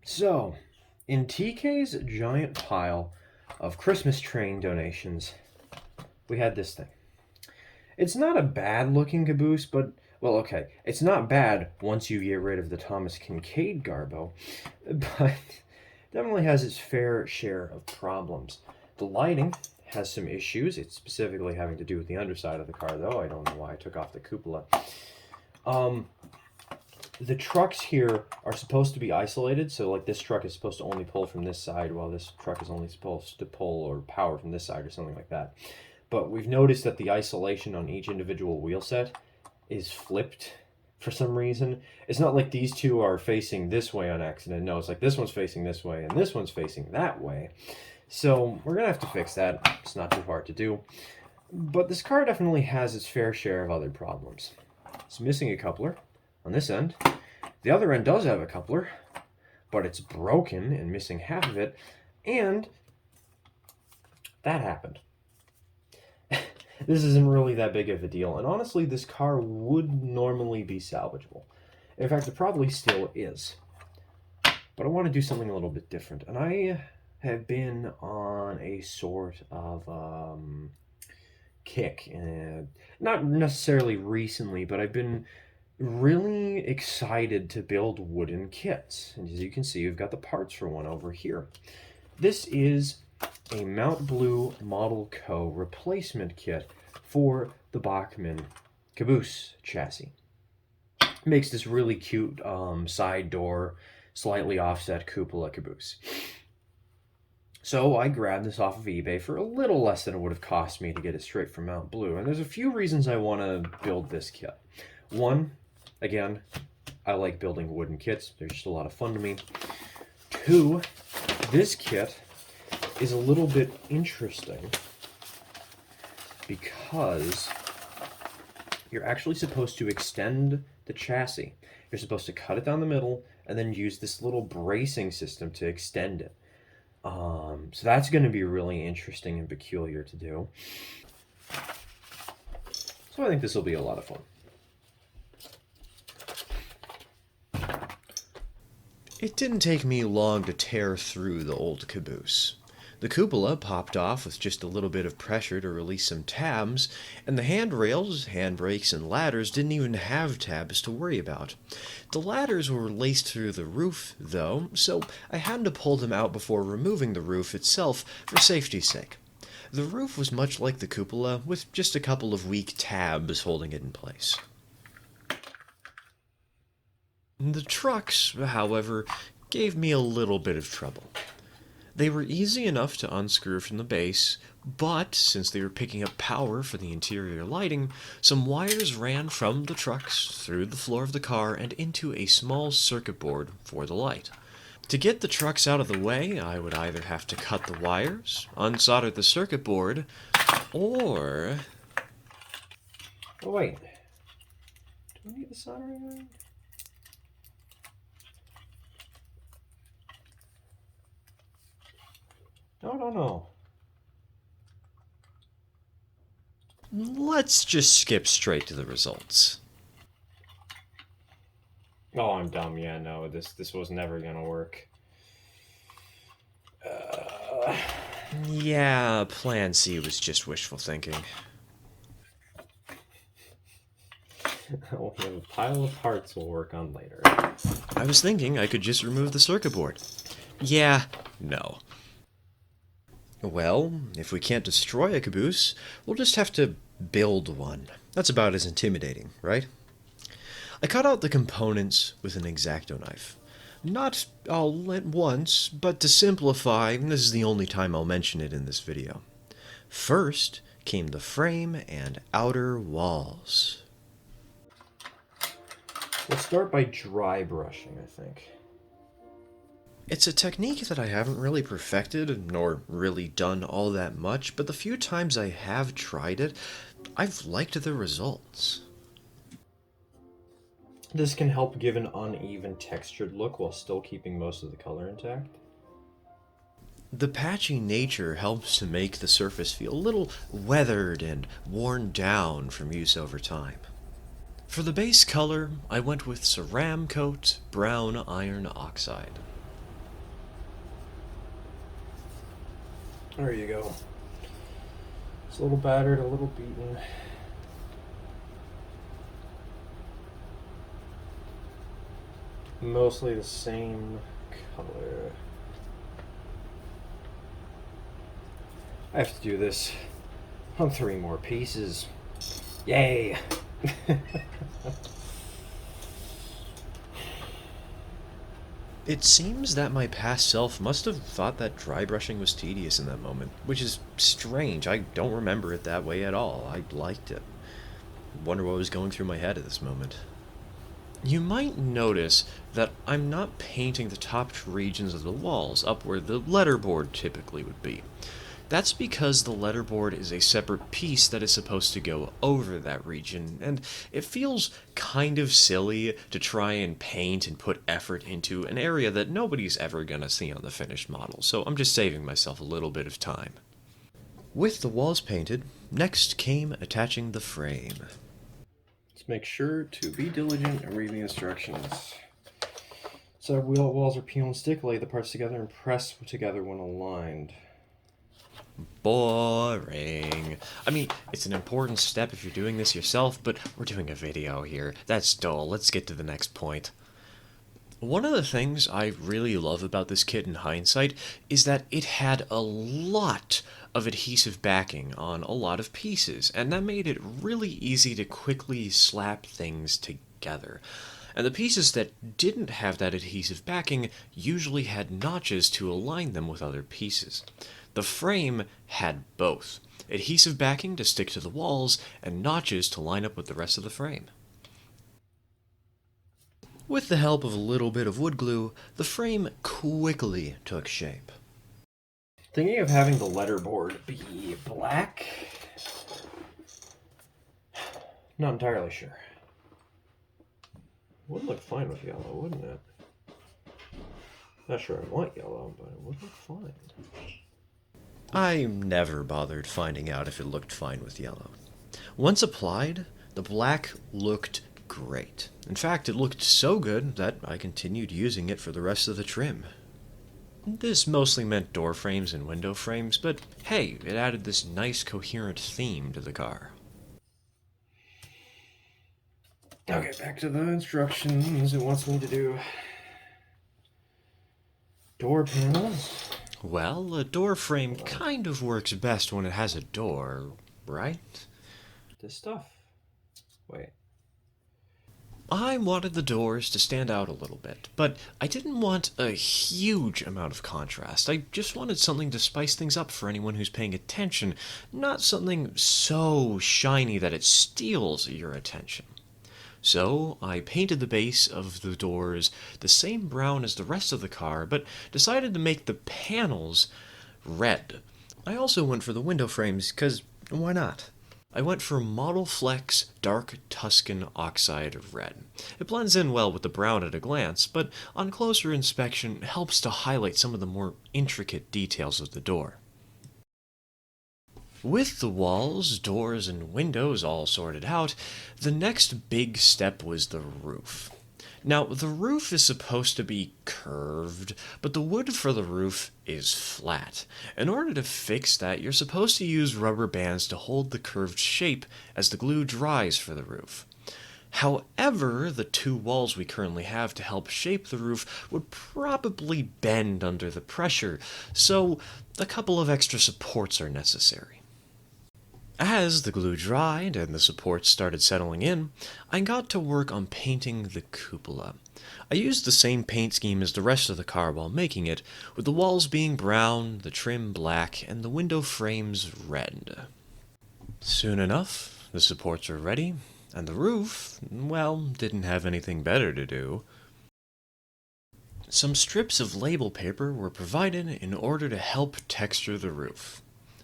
So, in TK's giant pile of Christmas train donations, we had this thing. It's not a bad looking caboose, but, well, okay, it's not bad once you get rid of the Thomas Kincaid garbo, but definitely has its fair share of problems. The lighting has some issues. It's specifically having to do with the underside of the car, though. I don't know why I took off the cupola. Um, the trucks here are supposed to be isolated, so like this truck is supposed to only pull from this side, while this truck is only supposed to pull or power from this side or something like that. But we've noticed that the isolation on each individual wheel set is flipped for some reason. It's not like these two are facing this way on accident. No, it's like this one's facing this way and this one's facing that way. So we're gonna have to fix that. It's not too hard to do. But this car definitely has its fair share of other problems. It's missing a coupler on this end. The other end does have a coupler, but it's broken and missing half of it, and that happened. This isn't really that big of a deal, and honestly, this car would normally be salvageable. In fact, it probably still is. But I want to do something a little bit different, and I have been on a sort of kick. Not necessarily recently, but I've been really excited to build wooden kits. And as you can see, we've got the parts for one over here. This is a Mount Blue Model Co. replacement kit for the Bachmann caboose chassis. It makes this really cute side door, slightly offset cupola caboose. So I grabbed this off of eBay for a little less than it would have cost me to get it straight from Mount Blue. And there's a few reasons I want to build this kit. One, again, I like building wooden kits. They're just a lot of fun to me. Two, this kit is a little bit interesting because you're actually supposed to extend the chassis. You're supposed to cut it down the middle and then use this little bracing system to extend it. So that's going to be really interesting and peculiar to do. So I think this will be a lot of fun. It didn't take me long to tear through the old caboose. The cupola popped off with just a little bit of pressure to release some tabs, and the handrails, handbrakes, and ladders didn't even have tabs to worry about. The ladders were laced through the roof, though, so I had to pull them out before removing the roof itself for safety's sake. The roof was much like the cupola, with just a couple of weak tabs holding it in place. The trucks, however, gave me a little bit of trouble. They were easy enough to unscrew from the base, but since they were picking up power for the interior lighting, some wires ran from the trucks through the floor of the car and into a small circuit board for the light. To get the trucks out of the way, I would either have to cut the wires, unsolder the circuit board, or... Oh, wait. Do I need the soldering iron? No. Let's just skip straight to the results. Oh, I'm dumb. Yeah, no, this was never gonna work. Yeah, Plan C was just wishful thinking. We have a pile of parts we'll work on later. I was thinking I could just remove the circuit board. Yeah, no. Well, if we can't destroy a caboose, we'll just have to build one. That's about as intimidating, right? I cut out the components with an X-Acto knife. Not all at once, but to simplify, and this is the only time I'll mention it in this video. First came the frame and outer walls. We'll start by dry brushing, I think. It's a technique that I haven't really perfected, nor really done all that much, but the few times I have tried it, I've liked the results. This can help give an uneven textured look while still keeping most of the color intact. The patchy nature helps to make the surface feel a little weathered and worn down from use over time. For the base color, I went with Ceramcoat Brown Iron Oxide. There you go. It's a little battered, a little beaten. Mostly the same color. I have to do this on 3 more pieces. Yay! It seems that my past self must have thought that dry brushing was tedious in that moment, which is strange. I don't remember it that way at all. I liked it. Wonder what was going through my head at this moment. You might notice that I'm not painting the topped regions of the walls up where the letterboard typically would be. That's because the letterboard is a separate piece that is supposed to go over that region, and it feels kind of silly to try and paint and put effort into an area that nobody's ever gonna see on the finished model, so I'm just saving myself a little bit of time. With the walls painted, next came attaching the frame. Let's make sure to be diligent and read the instructions. So wheel walls are peel and stick, lay the parts together and press together when aligned. Boring. I mean, it's an important step if you're doing this yourself, but we're doing a video here. That's dull. Let's get to the next point. One of the things I really love about this kit in hindsight is that it had a lot of adhesive backing on a lot of pieces, and that made it really easy to quickly slap things together. And the pieces that didn't have that adhesive backing usually had notches to align them with other pieces. The frame had both adhesive backing to stick to the walls and notches to line up with the rest of the frame. With the help of a little bit of wood glue, the frame quickly took shape. Thinking of having the letterboard be black? Not entirely sure. Would look fine with yellow, wouldn't it? Not sure I want yellow, but it would look fine. I never bothered finding out if it looked fine with yellow. Once applied, the black looked great. In fact, it looked so good that I continued using it for the rest of the trim. This mostly meant door frames and window frames, but hey, it added this nice coherent theme to the car. Okay, back to the instructions. It wants me to do door panels. Well, a door frame kind of works best when it has a door, right? This stuff. Wait. I wanted the doors to stand out a little bit, but I didn't want a huge amount of contrast. I just wanted something to spice things up for anyone who's paying attention, not something so shiny that it steals your attention. So I painted the base of the doors the same brown as the rest of the car, but decided to make the panels red. I also went for the window frames, because why not? I went for Model Flex Dark Tuscan Oxide Red. It blends in well with the brown at a glance, but on closer inspection helps to highlight some of the more intricate details of the door. With the walls, doors, and windows all sorted out, the next big step was the roof. Now, the roof is supposed to be curved, but the wood for the roof is flat. In order to fix that, you're supposed to use rubber bands to hold the curved shape as the glue dries for the roof. However, the 2 walls we currently have to help shape the roof would probably bend under the pressure, so a couple of extra supports are necessary. As the glue dried and the supports started settling in, I got to work on painting the cupola. I used the same paint scheme as the rest of the car while making it, with the walls being brown, the trim black, and the window frames red. Soon enough, the supports were ready, and the roof, well, didn't have anything better to do. Some strips of label paper were provided in order to help texture the roof.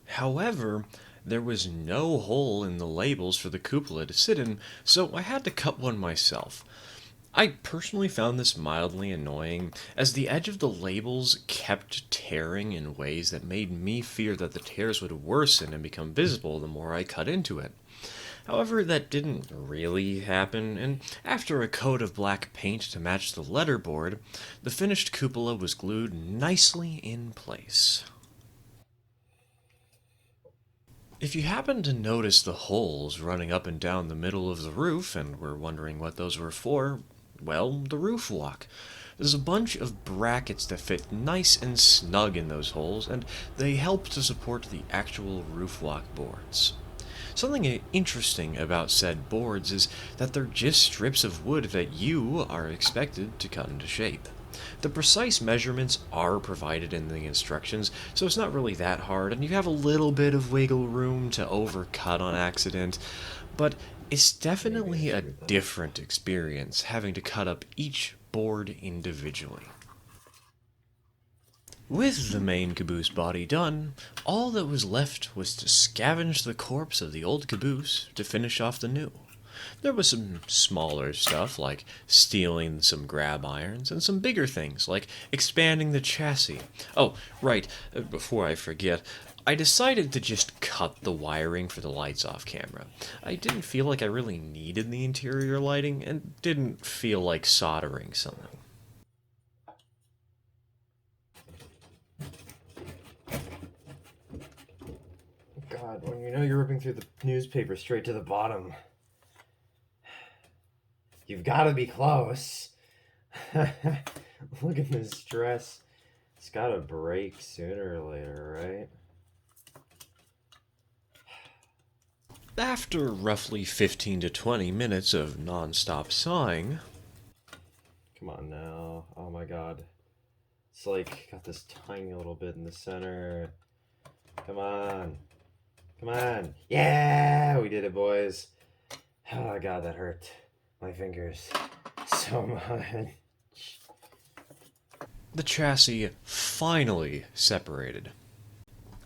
However, there was no hole in the labels for the cupola to sit in, so I had to cut one myself. I personally found this mildly annoying, as the edge of the labels kept tearing in ways that made me fear that the tears would worsen and become visible the more I cut into it. However, that didn't really happen, and after a coat of black paint to match the letterboard, the finished cupola was glued nicely in place. If you happen to notice the holes running up and down the middle of the roof and were wondering what those were for, well, the roof walk. There's a bunch of brackets that fit nice and snug in those holes, and they help to support the actual roof walk boards. Something interesting about said boards is that they're just strips of wood that you are expected to cut into shape. The precise measurements are provided in the instructions, so it's not really that hard, and you have a little bit of wiggle room to overcut on accident, but it's Maybe I definitely a screwed that up. different experience having to cut up each board individually. With the main caboose body done, all that was left was to scavenge the corpse of the old caboose to finish off the new. There was some smaller stuff like stealing some grab irons, and some bigger things like expanding the chassis. Oh, right, before I forget, I decided to just cut the wiring for the lights off camera. I didn't feel like I really needed the interior lighting and didn't feel like soldering something. God, when you know you're ripping through the newspaper straight to the bottom, you've got to be close. Look at this dress. It's got to break sooner or later, right? After roughly 15 to 20 minutes of non-stop sawing, Come on now. Oh my god. It's like got this tiny little bit in the center. Come on. Come on. Yeah, we did it, boys. Oh god, that hurt my fingers so much. the chassis finally separated.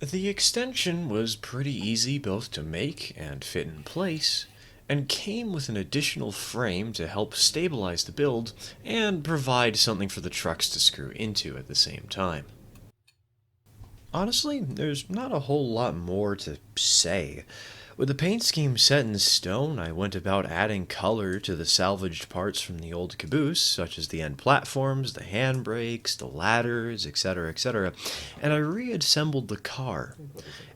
The extension was pretty easy both to make and fit in place, and came with an additional frame to help stabilize the build and provide something for the trucks to screw into at the same time. Honestly, there's not a whole lot more to say. With the paint scheme set in stone, I went about adding color to the salvaged parts from the old caboose, such as the end platforms, the handbrakes, the ladders, etc., and I reassembled the car,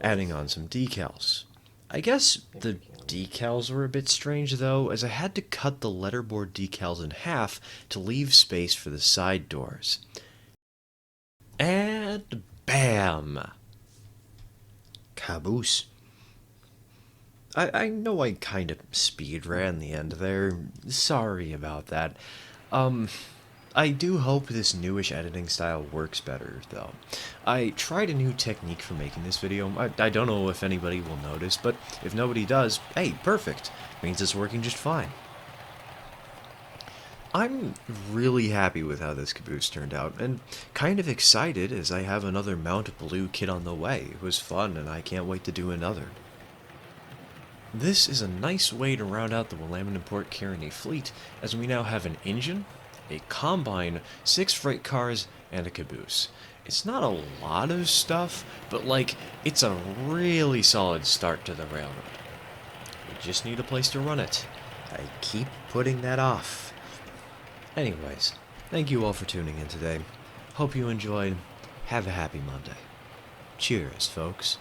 adding on some decals. I guess the decals were a bit strange though, as I had to cut the letterboard decals in half to leave space for the side doors. And bam! Caboose. I know I kind of speed ran the end there. Sorry about that. I do hope this newish editing style works better, though. I tried a new technique for making this video. I don't know if anybody will notice, but if nobody does, hey, perfect. Means it's working just fine. I'm really happy with how this caboose turned out, and kind of excited as I have another Mount Blue kit on the way. It was fun, and I can't wait to do another. This is a nice way to round out the Willamette and Port Carney fleet, as we now have an engine, a combine, 6 freight cars, and a caboose. It's not a lot of stuff, but it's a really solid start to the railroad. We just need a place to run it. I keep putting that off. Anyways, thank you all for tuning in today. Hope you enjoyed. Have a happy Monday. Cheers, folks.